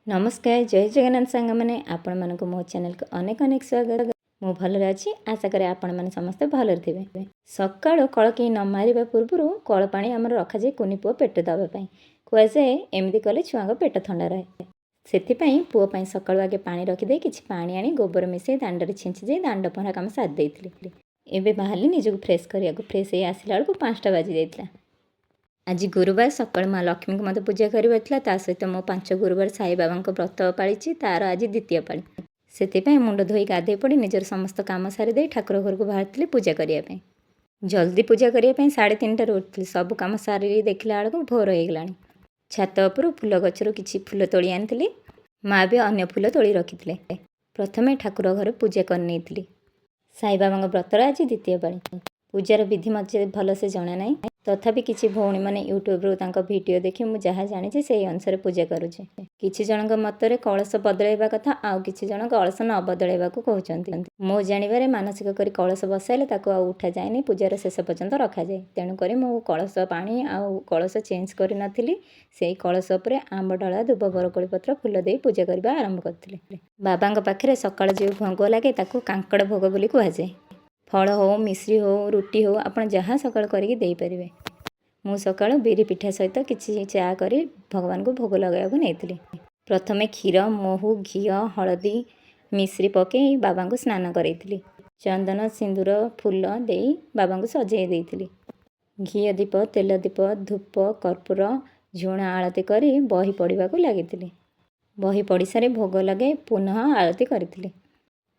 नमस्कार जय जगन्नाथ सांग मैंने आपण मानक मो चैनल को अनेक अनेक स्वागत। मु भलरे अच्छी आशा करे आपण माने समस्त भलरे थिबे। सकाळो कळ के न मारिबा पूर्वरु कळ पानी हमर रखा जाय कुनी पुओ पेट दबा पई कोआ जाय एमिति कले छुआको पेट ठंडा रहे। सेति पई पुओ पई सकाळो आगे पानी रखि दे किछि पानी आनी गोबर मिसे दांडरे छिंची जे दांड पहरा काम साथ देइथिले। एबे बाहरली निजको फ्रेश करिया को फ्रेश हे आसिला बेलको 5टा बाजी जाइतला। आज गुरुवार सकाळ माँ लक्ष्मी को मत पूजा करता सहित मो 5 गुरुवार साई बाबा व्रत पाड़ी तार आज द्वितीय पाड़ी से मुंड धोई गाधे पड़ी निजर समस्त काम सारी ठाकुर घर को बाहर पूजा करने जल्दी पूजा करने 3:30 उठती सब कम सारी देखला बेलू भोर हो गला। छात उपर फूल गचर किसी फूल तोली आनी माँ भी अन्य फूल तोली रखी प्रथमे ठाकुर घर पूजा करनी साई बाबा व्रतर आज द्वितीय पाड़ी पूजार विधि मत भल से जना ना तथापि किसी भौणी मैंने यूट्यूब वीडियो देखी मुझे जहाँ जानी से अनुसार पूजा करुचे। किसी जन मतरे कलश बदलैवा कथा आउ किसी जन कलश न बदलैवा को कहते मो जानवर मानसिक कर कलश बसाइले उठा जाए पूजार शेष पर्यंत रखा जाए तेणुक मो कलश पानी आउ कलश चेंज कर नथिली से कलश उपर आंब डाला दुब बरकोली पत्र फूल दे पूजा करने आरंभ करते। बाबा पाखे सकाळ जो भोग लगे ताकू कांकड़ भोग बोली कहुए। फल हो मिश्री हो रुटी हो आपड़ जहाँ सकाळ करके दे पारे। मु सकाळ बिरी पिठा सहित किसी चा कर भगवान को भोग लगाया नहीं। प्रथमे क्षीर महू घी हलदी मिश्री पकई बाबा को स्नान करी चंदन सिंदूर फूल दे बाबा को सजाई देती घी दीप तेल दीप धूप कर्पूर झुणा आलती कर बही पढ़ा लगी बही पढ़ी सारे भोग लगे पुनः आलती करी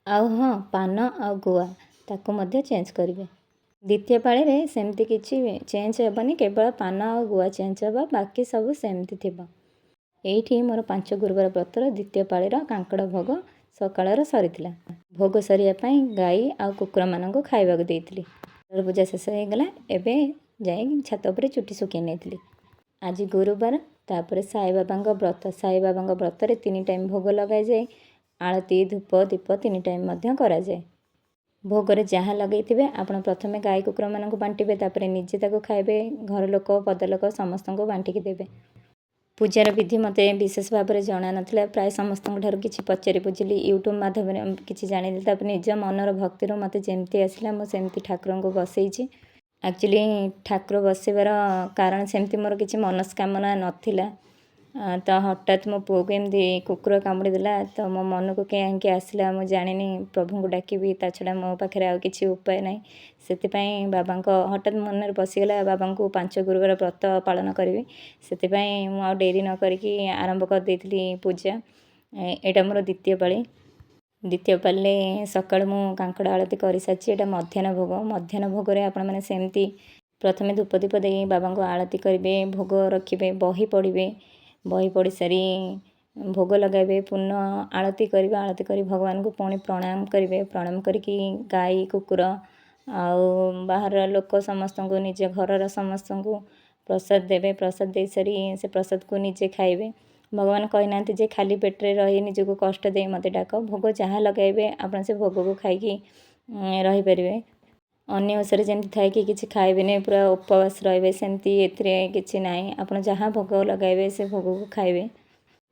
आउ हाँ पान आ गुआ ताको मध्य चेंज करेंगे। द्वितीय पाड़ी में सेमती किसी चेंज हेबनी केवल पान आ गुआ चेंज होगा बाकी सब सेमती थी। ये मोर 5 गुरुवार व्रतर द्वितीय पाड़ीर कांकड़ भोग सकाळ सरी भोग सरियापाई गाई आ कुकुर मान खाइबा देती पूजा शेष हो गला। एवं जाए छात उपर चुटी सुखी नहीं आज गुरुवार तापर साई बाबा व्रत साई बाबा व्रत 3 टाइम भोग लगाई जाए आलती धूप दीप 3 टाइम करा जाए। भोगरे जहाँ लगे आपण प्रथमे गाई कुकुर मान बांटे तापर निजे ताको खाइबे घर लोक पद लोक समस्त को बांटिकी देवे। पूजार विधि मत विशेष भाव में जना ना प्राय समस्त किसी पचारि बुझिली यूट्यूब माध्यम किसी जानी निज मनर भक्ति मत जमती आसला मुझे ठाकुर को बसई। एक्चुअली ठाकुर बसबार कारण सेमती मोर किसी मनस्कामना नाला तो हठात मो पुओ को एमती कुकुर कामुड़ी देला तो मो मन को कहीं आसला मुझे जानी प्रभु को डाकबी ता छड़ा मो पाखे आ किसी उपाय ना से बाबा हठात मन में पशिगला बाबा को 5 गुरुवार व्रत पालन करी से मुझे डेरी न करके आरंभ कर देती पूजा। यहाँ मोर द्वितीय पाली द्वितीय पाली सकाळ मु कांकड़ आलती कर सारी एटा मध्याह्न भोग आपण मैंने सेमती प्रथमे धूप दीप दे बाबा को आलती करेंगे भोग रखिए बही पढ़े बही पढ़ी सारी भोग लगाइबे पुनः आलती करेंगे आलती कर भगवान को पुणी प्रणाम करेंगे प्रणाम करके गाई कुकुर आउ बाहर लोक समस्त को निज घर समस्त को प्रसाद देवे प्रसाद दे सारी से प्रसाद को निजे खाइबे। भगवान कही ना जे खाली पेट्रे रही निजको कष्ट दे मत डाक भोग जहाँ लगाइबे आप से भोग को खाई रहीपर। अन्य ओसरे जमी थाए कि किसी खाइबे पूरा उपवास रे सेमती किसी ना आप जहाँ भोग लगाइबे से भोग को खाइबे।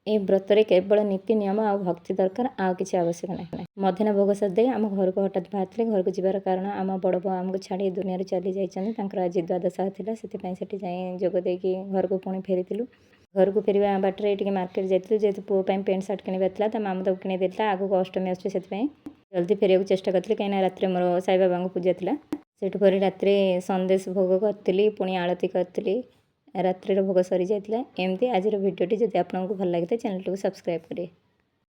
ए व्रतरे केवल नीति नियम आ भक्ति दरकार आ किसी आवश्यक ना। मध्याह्न भोग सदे आम घर को हठात बाहर घर को जीवार कारण आम बड़ बा आमको छाड़ी दुनिया चली जाइए आज द्वादशा था से जाए जोगदे घर को पुणी फेरी घर को फेरवा बाटर ये मार्केट जाइलु जेहतु पुओ पेंट सार्ट किणवार मामा तो किणी देता आगू अष्टमी आसुचे से जल्दी फेरिया चेष्टा करी कहीं रात मोर साई बाबा पूजा था सेठू पर रात संदेश भोग करी पुणी आलती करी रात्रि भोग सरी जाता। एमती आज भिडियोटी जब आपको भल लगे चैनल को सब्सक्राइब करें।